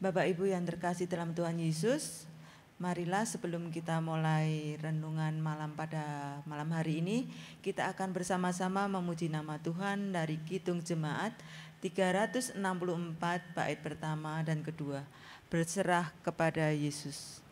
Bapak Ibu yang terkasih dalam Tuhan Yesus, marilah sebelum kita mulai renungan malam pada malam hari ini, kita akan bersama-sama memuji nama Tuhan dari Kidung Jemaat 364 bait pertama dan kedua, berserah kepada Yesus.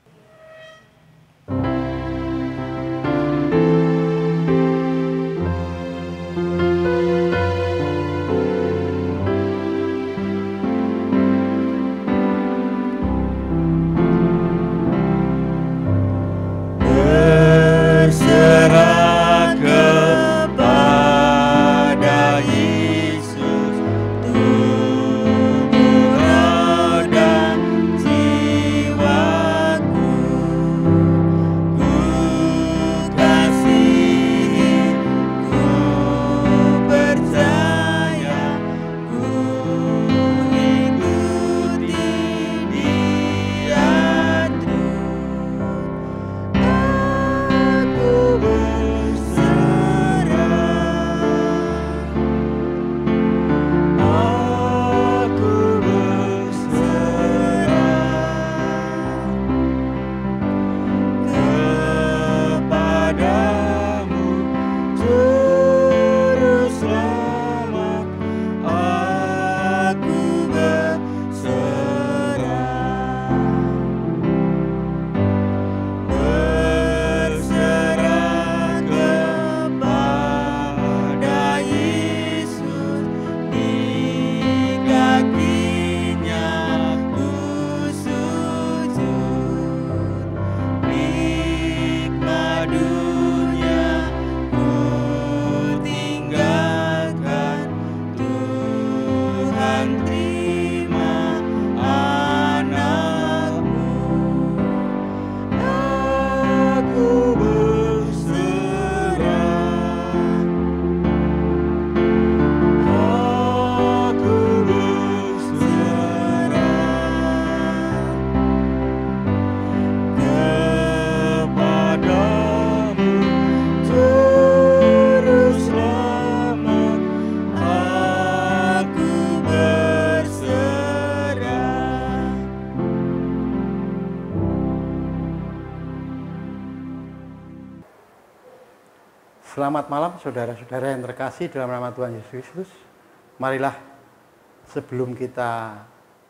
Selamat malam saudara-saudara yang terkasih dalam nama Tuhan Yesus Kristus. Marilah sebelum kita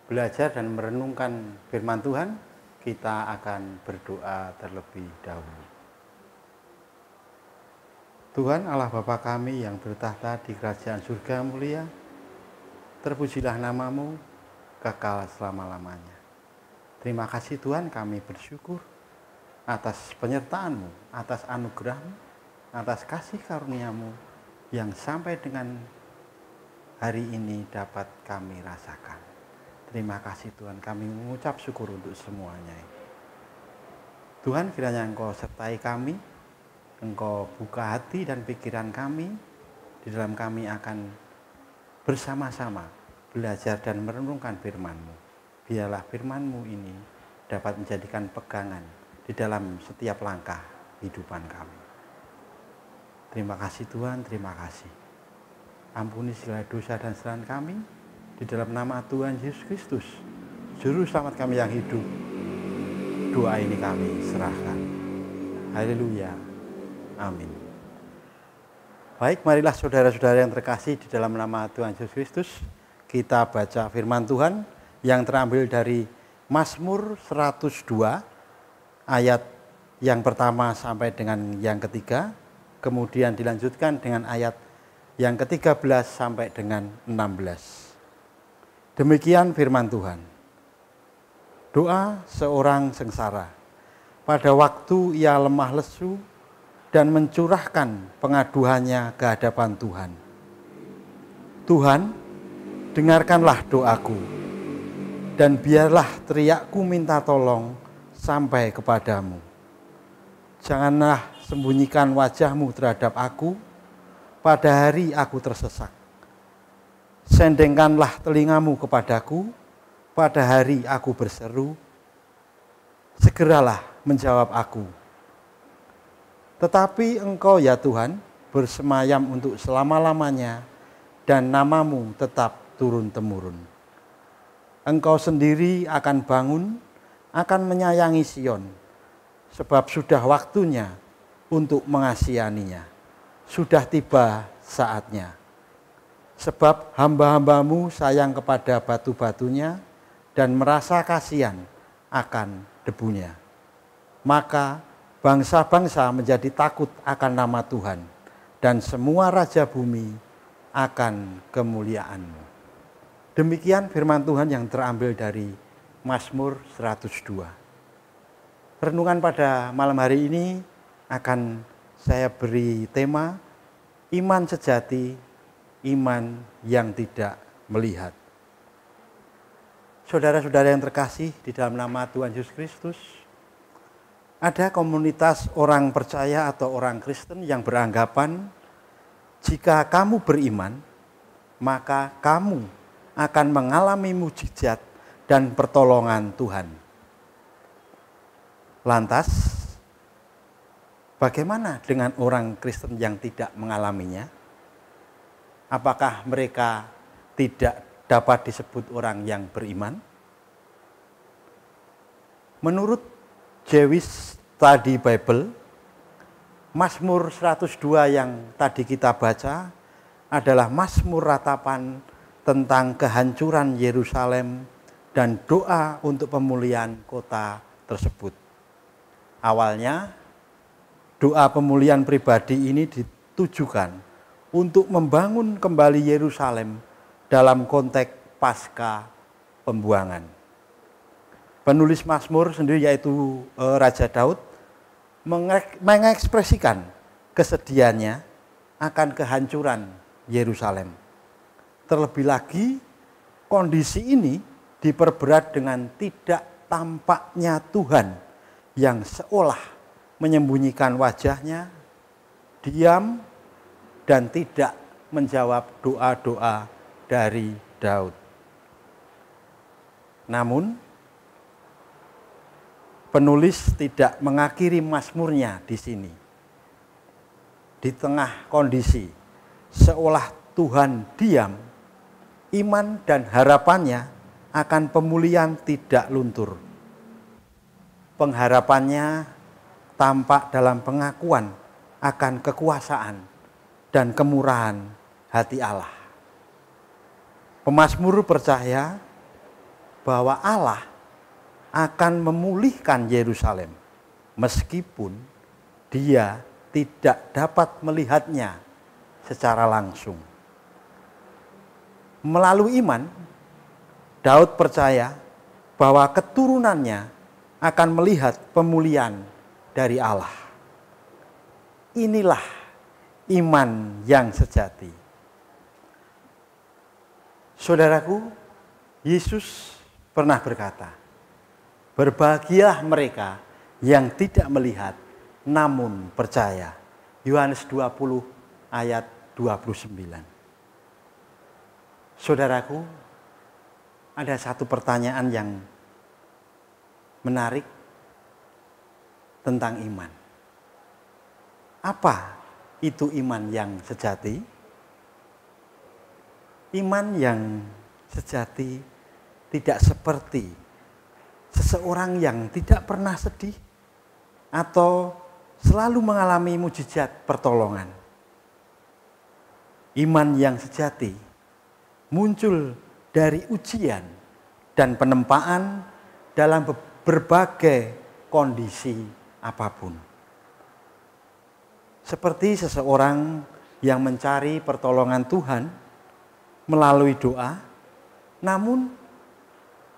belajar dan merenungkan firman Tuhan, kita akan berdoa terlebih dahulu. Tuhan Allah Bapa kami yang bertahta di kerajaan surga mulia, terpujilah namamu kekal selama-lamanya. Terima kasih Tuhan, kami bersyukur atas penyertaan-Mu, atas anugerah-Mu, atas kasih karunia-Mu yang sampai dengan hari ini dapat kami rasakan. Terima kasih Tuhan, kami mengucap syukur untuk semuanya. Tuhan, kiranya Engkau sertai kami, Engkau buka hati dan pikiran kami, di dalam kami akan bersama-sama belajar dan merenungkan firman-Mu. Biarlah firman-Mu ini dapat menjadikan pegangan di dalam setiap langkah kehidupan kami. Terima kasih Tuhan, terima kasih. Ampuni segala dosa dan kesalahan kami, di dalam nama Tuhan Yesus Kristus, Juru Selamat kami yang hidup. Doa ini kami serahkan. Haleluya. Amin. Baik, marilah saudara-saudara yang terkasih di dalam nama Tuhan Yesus Kristus, kita baca firman Tuhan yang terambil dari Mazmur 102, ayat yang pertama sampai dengan yang ketiga, kemudian dilanjutkan dengan ayat yang ke-13 sampai dengan 16. Demikian firman Tuhan. Doa seorang sengsara. Pada waktu ia lemah lesu dan mencurahkan pengaduannya ke hadapan Tuhan. Tuhan, dengarkanlah doaku, dan biarlah teriakku minta tolong sampai kepadamu. Janganlah sembunyikan wajah-Mu terhadap aku pada hari aku tersesat. Sendengkanlah telinga-Mu kepadaku pada hari aku berseru. Segeralah menjawab aku. Tetapi Engkau ya Tuhan bersemayam untuk selama-lamanya, dan nama-Mu tetap turun-temurun. Engkau sendiri akan bangun, akan menyayangi Sion, sebab sudah waktunya untuk mengasihaninya. Sudah tiba saatnya. Sebab hamba-hambamu sayang kepada batu-batunya dan merasa kasihan akan debunya. Maka bangsa-bangsa menjadi takut akan nama Tuhan, dan semua raja bumi akan kemuliaan-Mu. Demikian firman Tuhan yang terambil dari Mazmur 102. Renungan pada malam hari ini akan saya beri tema iman sejati, iman yang tidak melihat. Saudara-saudara yang terkasih di dalam nama Tuhan Yesus Kristus, ada komunitas orang percaya atau orang Kristen yang beranggapan jika kamu beriman, maka kamu akan mengalami mujizat dan pertolongan Tuhan. Lantas, bagaimana dengan orang Kristen yang tidak mengalaminya? Apakah mereka tidak dapat disebut orang yang beriman? Menurut Jewish Study Bible, Mazmur 102 yang tadi kita baca adalah Mazmur ratapan tentang kehancuran Yerusalem dan doa untuk pemulihan kota tersebut. Awalnya, doa pemulihan pribadi ini ditujukan untuk membangun kembali Yerusalem dalam konteks pasca pembuangan. Penulis Mazmur sendiri yaitu Raja Daud mengekspresikan kesedihannya akan kehancuran Yerusalem. Terlebih lagi, kondisi ini diperberat dengan tidak tampaknya Tuhan yang seolah menyembunyikan wajahnya, diam, dan tidak menjawab doa-doa dari Daud. Namun, penulis tidak mengakhiri mazmurnya di sini. Di tengah kondisi seolah Tuhan diam, iman dan harapannya akan pemulihan tidak luntur. Pengharapannya tampak dalam pengakuan akan kekuasaan dan kemurahan hati Allah. Pemazmur percaya bahwa Allah akan memulihkan Yerusalem meskipun dia tidak dapat melihatnya secara langsung. Melalui iman, Daud percaya bahwa keturunannya akan melihat pemulihan dari Allah. Inilah iman yang sejati. Saudaraku, Yesus pernah berkata, "Berbahagialah mereka yang tidak melihat namun percaya." Yohanes 20 ayat 29. Saudaraku, ada satu pertanyaan yang menarik tentang iman. Apa itu iman yang sejati? Iman yang sejati tidak seperti seseorang yang tidak pernah sedih atau selalu mengalami mujizat pertolongan. Iman yang sejati muncul dari ujian dan penempaan dalam berbagai kondisi apapun. Seperti seseorang yang mencari pertolongan Tuhan melalui doa, namun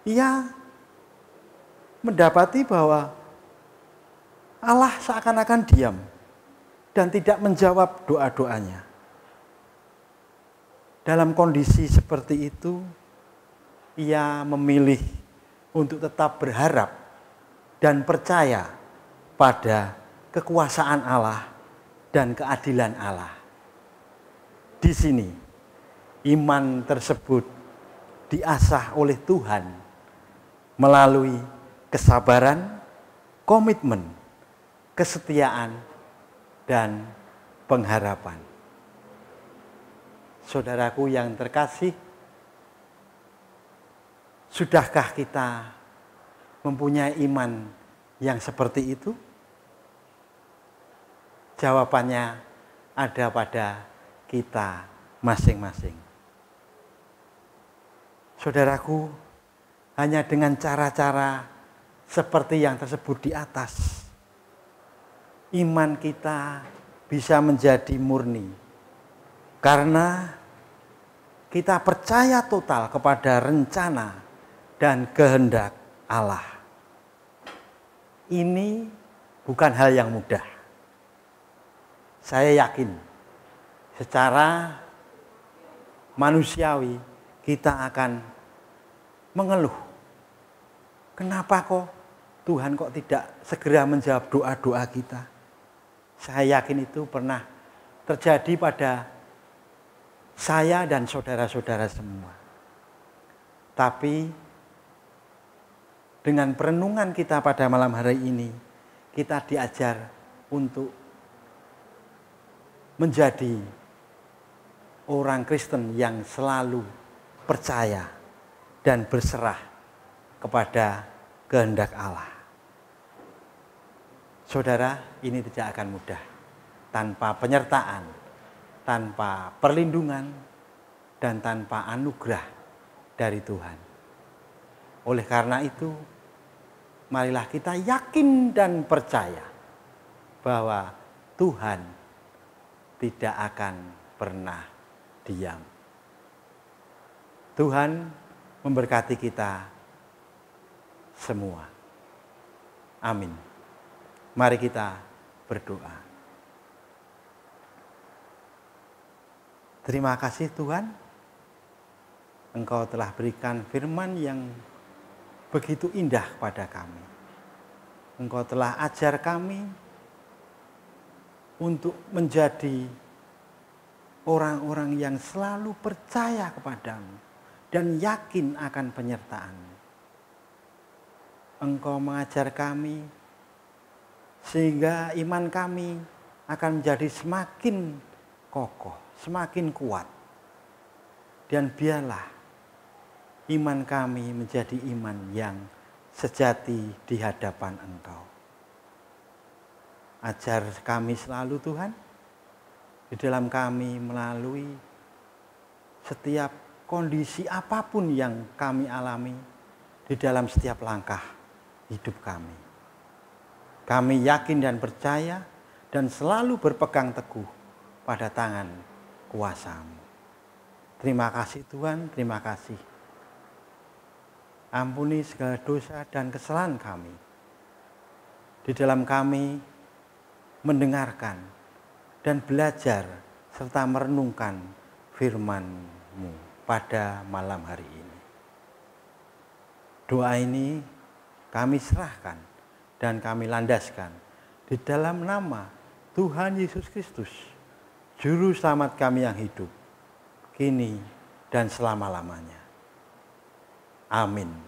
ia mendapati bahwa Allah seakan-akan diam dan tidak menjawab doa-doanya. Dalam kondisi seperti itu, ia memilih untuk tetap berharap dan percaya pada kekuasaan Allah dan keadilan Allah. Di sini, iman tersebut diasah oleh Tuhan melalui kesabaran, komitmen, kesetiaan, dan pengharapan. Saudaraku yang terkasih, Sudahkah kita mempunyai iman yang seperti itu? Jawabannya ada pada kita masing-masing. Saudaraku, hanya dengan cara-cara seperti yang tersebut di atas, iman kita bisa menjadi murni. Karena kita percaya total kepada rencana dan kehendak Allah. Ini bukan hal yang mudah. Saya yakin secara manusiawi kita akan mengeluh. Kenapa kok Tuhan kok tidak segera menjawab doa-doa kita? Saya yakin itu pernah terjadi pada saya dan saudara-saudara semua. Tapi dengan perenungan kita pada malam hari ini, kita diajar untuk menjadi orang Kristen yang selalu percaya dan berserah kepada kehendak Allah. Saudara, ini tidak akan mudah tanpa penyertaan, tanpa perlindungan, dan tanpa anugerah dari Tuhan. Oleh karena itu, marilah kita yakin dan percaya bahwa Tuhan tidak akan pernah diam. Tuhan memberkati kita semua. Amin. Mari kita berdoa. Terima kasih Tuhan, Engkau telah berikan firman yang begitu indah pada kami. Engkau telah ajar kami untuk menjadi orang-orang yang selalu percaya kepadamu dan yakin akan penyertaan-Mu. Engkau mengajar kami sehingga iman kami akan menjadi semakin kokoh, semakin kuat. Dan biarlah iman kami menjadi iman yang sejati di hadapan Engkau. Ajar kami selalu Tuhan, di dalam kami melalui setiap kondisi apapun yang kami alami, di dalam setiap langkah hidup kami. Kami yakin dan percaya dan selalu berpegang teguh pada tangan kuasa-Mu. Terima kasih Tuhan, terima kasih. Ampuni segala dosa dan kesalahan kami. Di dalam kami mendengarkan dan belajar serta merenungkan firman-Mu pada malam hari ini. Doa ini kami serahkan dan kami landaskan di dalam nama Tuhan Yesus Kristus, Juru Selamat kami yang hidup, kini dan selama-lamanya. Amin.